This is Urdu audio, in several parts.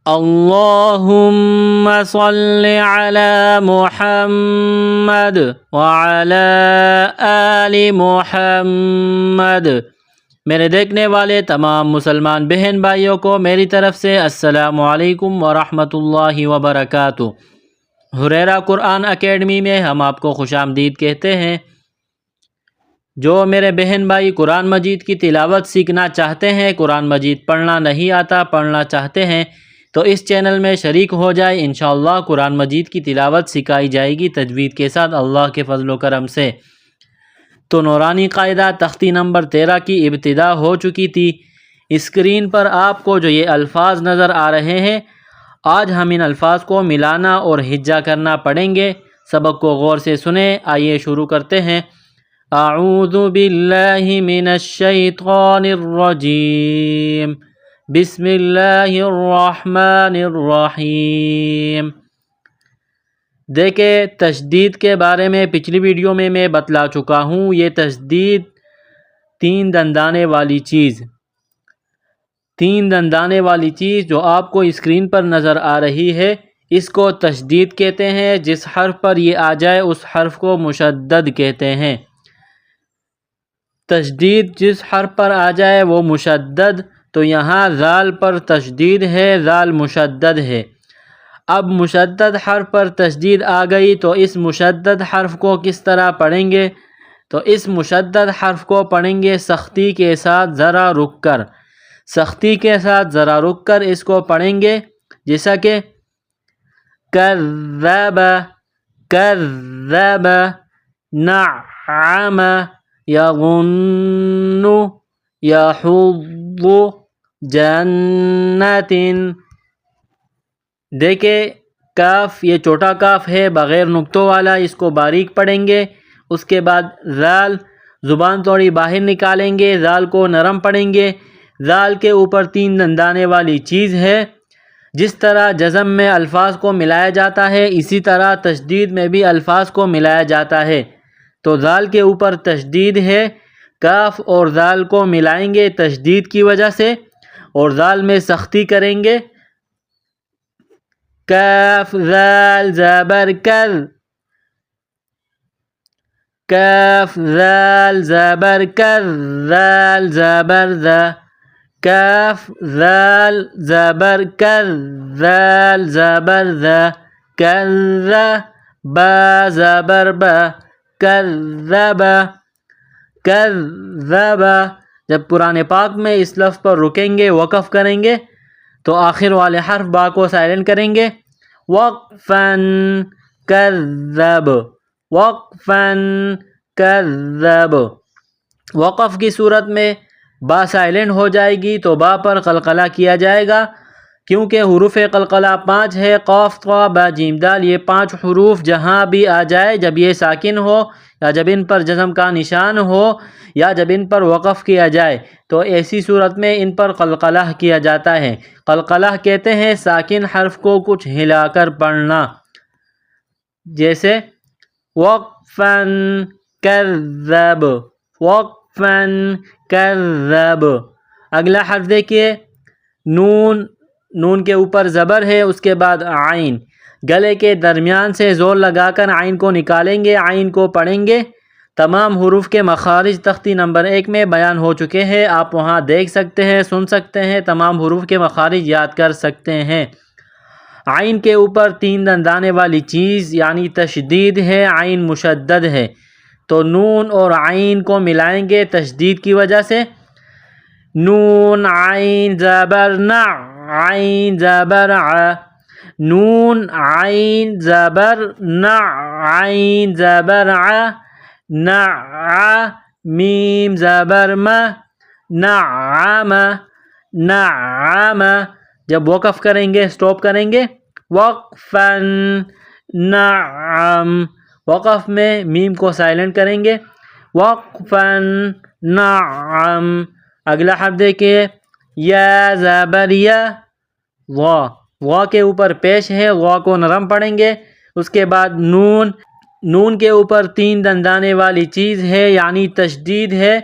اللہم صل علی محمد وعلی آل محمد۔ میرے دیکھنے والے تمام مسلمان بہن بھائیوں کو میری طرف سے السلام علیکم ورحمۃ اللہ وبرکاتہ۔ ہریرہ قرآن اکیڈمی میں ہم آپ کو خوش آمدید کہتے ہیں۔ جو میرے بہن بھائی قرآن مجید کی تلاوت سیکھنا چاہتے ہیں، قرآن مجید پڑھنا نہیں آتا، پڑھنا چاہتے ہیں، تو اس چینل میں شریک ہو جائے۔ انشاءاللہ قرآن مجید کی تلاوت سکھائی جائے گی تجوید کے ساتھ اللہ کے فضل و کرم سے۔ تو نورانی قاعدہ تختی نمبر 13 کی ابتدا ہو چکی تھی۔ اسکرین پر آپ کو جو یہ الفاظ نظر آ رہے ہیں، آج ہم ان الفاظ کو ملانا اور ہجا کرنا پڑھیں گے۔ سبق کو غور سے سنیں۔ آئیے شروع کرتے ہیں۔ اعوذ باللہ من الشیطان الرجیم، بسم اللہ الرحمن الرحیم۔ دیکھیں، تشدید کے بارے میں پچھلی ویڈیو میں بتلا چکا ہوں۔ یہ تشدید تین دندانے والی چیز جو آپ کو اسکرین پر نظر آ رہی ہے، اس کو تشدید کہتے ہیں۔ جس حرف پر یہ آ جائے اس حرف کو مشدد کہتے ہیں۔ تشدید جس حرف پر آ جائے وہ مشدد، تو یہاں ذال پر تشدید ہے، ذال مشدد ہے۔ اب مشدد حرف پر تشدید آ گئی تو اس مشدد حرف کو کس طرح پڑھیں گے؟ تو اس مشدد حرف کو پڑھیں گے سختی کے ساتھ، ذرا رک کر، سختی کے ساتھ ذرا رک کر اس کو پڑھیں گے، جیسا کہ کذب، کذب، نعم، یظن، یحض، جنت۔ دیکھیں، کاف یہ چھوٹا کاف ہے بغیر نقطوں والا، اس کو باریک پڑھیں گے۔ اس کے بعد ذال، زبان تھوڑی باہر نکالیں گے، ذال کو نرم پڑھیں گے۔ ذال کے اوپر تین دندانے والی چیز ہے۔ جس طرح جزم میں الفاظ کو ملایا جاتا ہے، اسی طرح تشدید میں بھی الفاظ کو ملایا جاتا ہے۔ تو ذال کے اوپر تشدید ہے، کاف اور ذال کو ملائیں گے تشدید کی وجہ سے، اور ذال میں سختی کریں گے۔ کاف ذال زبر کر، کاف ذال زبر کر، ذال زبر ذا، کاف ذال زبر کر، ذال زبر ذا، کذ، با زبر با، کذب، کذب۔ جب قرآن پاک میں اس لفظ پر رکیں گے، وقف کریں گے، تو آخر والے حرف با کو سائلنٹ کریں گے۔ وقفاً کذب، وقفاً کذب۔ وقف کی صورت میں با سائلنٹ ہو جائے گی تو با پر قلقلہ کیا جائے گا، کیونکہ حروف قلقلہ 5 ہے۔ قاف، طا، با، جیم، دال، یہ 5 حروف جہاں بھی آ جائے، جب یہ ساکن ہو یا جب ان پر جزم کا نشان ہو یا جب ان پر وقف کیا جائے، تو ایسی صورت میں ان پر قلقلہ کیا جاتا ہے۔ قلقلہ کہتے ہیں ساکن حرف کو کچھ ہلا کر پڑھنا، جیسے وقفاً کذب، وقفاً کذب۔ اگلا حرف دیکھیے، نون، نون کے اوپر زبر ہے، اس کے بعد عین، گلے کے درمیان سے زور لگا کر عین کو نکالیں گے، عین کو پڑھیں گے۔ تمام حروف کے مخارج تختی نمبر 1 میں بیان ہو چکے ہیں، آپ وہاں دیکھ سکتے ہیں، سن سکتے ہیں، تمام حروف کے مخارج یاد کر سکتے ہیں۔ عین کے اوپر تین دندانے والی چیز یعنی تشدید ہے، عین مشدد ہے، تو نون اور عین کو ملائیں گے تشدید کی وجہ سے۔ نون عین زبر نع، عین زبر ع، نون عین زبر نع، عین زبر ع، نع، میم زبر م، نعم، نعم۔ جب وقف کریں گے، سٹاپ کریں گے، وقفاً نعم، وقف میں میم کو سائلنٹ کریں گے، وقفاً نعم۔ اگلا حرف دیکھیے، یا زبر یا، وا، وا کے اوپر پیش ہے، وا کو نرم پڑھیں گے۔ اس کے بعد نون، نون کے اوپر تین دندانے والی چیز ہے یعنی تشدید ہے،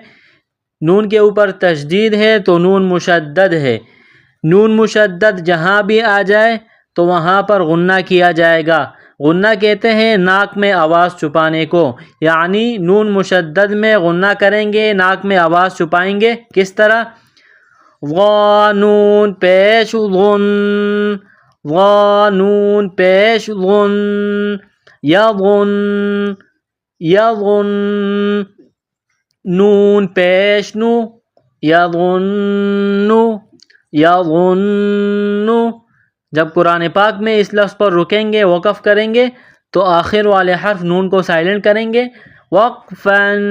نون کے اوپر تشدید ہے تو نون مشدد ہے۔ نون مشدد جہاں بھی آ جائے تو وہاں پر غنہ کیا جائے گا۔ غنہ کہتے ہیں ناک میں آواز چھپانے کو، یعنی نون مشدد میں غنہ کریں گے، ناک میں آواز چھپائیں گے۔ کس طرح؟ غا نون پیش غن، غا نون پیش غن، یغن، یغن، نون پیش نو، یظن، یظن۔ جب قرآن پاک میں اس لفظ پر رکیں گے، وقف کریں گے، تو آخر والے حرف نون کو سائلنٹ کریں گے۔ وقفاً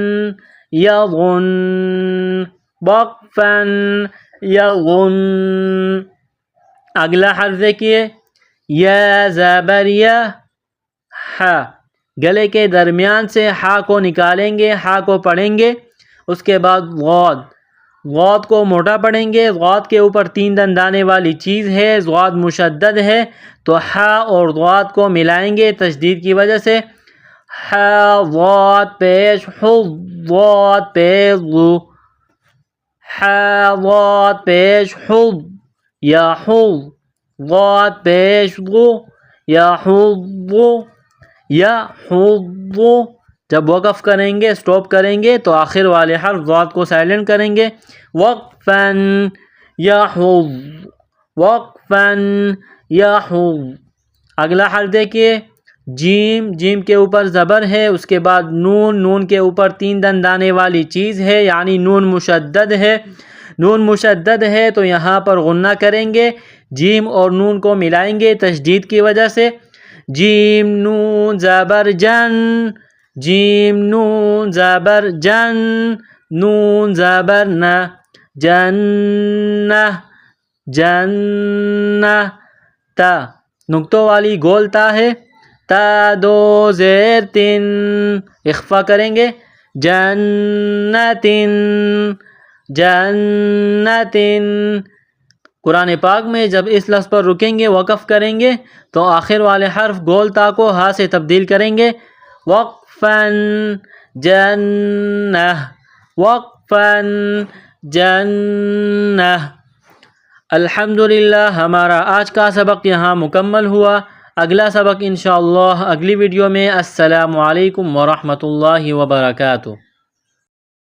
یظن، وقفاً یظن۔ اگلا حرف دیکھیے، یا زبر یا، ہا، گلے کے درمیان سے ہا کو نکالیں گے، ہا کو پڑھیں گے۔ اس کے بعد غاد، غاد کو موٹا پڑھیں گے، غاد کے اوپر 3 دند آنے والی چیز ہے، غاد مشدد ہے، تو ہا اور غاد کو ملائیں گے تشدید کی وجہ سے۔ ہا غاد پیش حو، غاد پیش غو، ہا غاد پیش حو، یا حو، غاد پیش غو، یا حو، یا حو۔ جب وقف کریں گے، سٹاپ کریں گے، تو آخر والے حرف ضاد کو سائلنٹ کریں گے۔ وقفاً یحظ، وقفاً یحظ۔ اگلا حرف دیکھیے، جیم، جیم کے اوپر زبر ہے، اس کے بعد نون، نون کے اوپر 3 دند آنے والی چیز ہے، یعنی نون مشدد ہے۔ نون مشدد ہے تو یہاں پر غنہ کریں گے، جیم اور نون کو ملائیں گے تشدید کی وجہ سے۔ جیم نون زبر جن، جیم نون زبر جن، نون زبر نہ، جنہ، جنہ۔ تا، نقطوں والی گول تا ہے، تا 2 زیر 3، اخفا کریں گے، جنتن، جنتن۔ قرآن پاک میں جب اس لفظ پر رکیں گے، وقف کریں گے، تو آخر والے حرف گول تا کو ہا سے تبدیل کریں گے۔ وقفاً جنہ، وقفاً جنہ۔ الحمدللہ ہمارا آج کا سبق یہاں مکمل ہوا۔ اگلا سبق انشاءاللہ اگلی ویڈیو میں۔ السلام علیکم ورحمۃ اللہ وبرکاتہ۔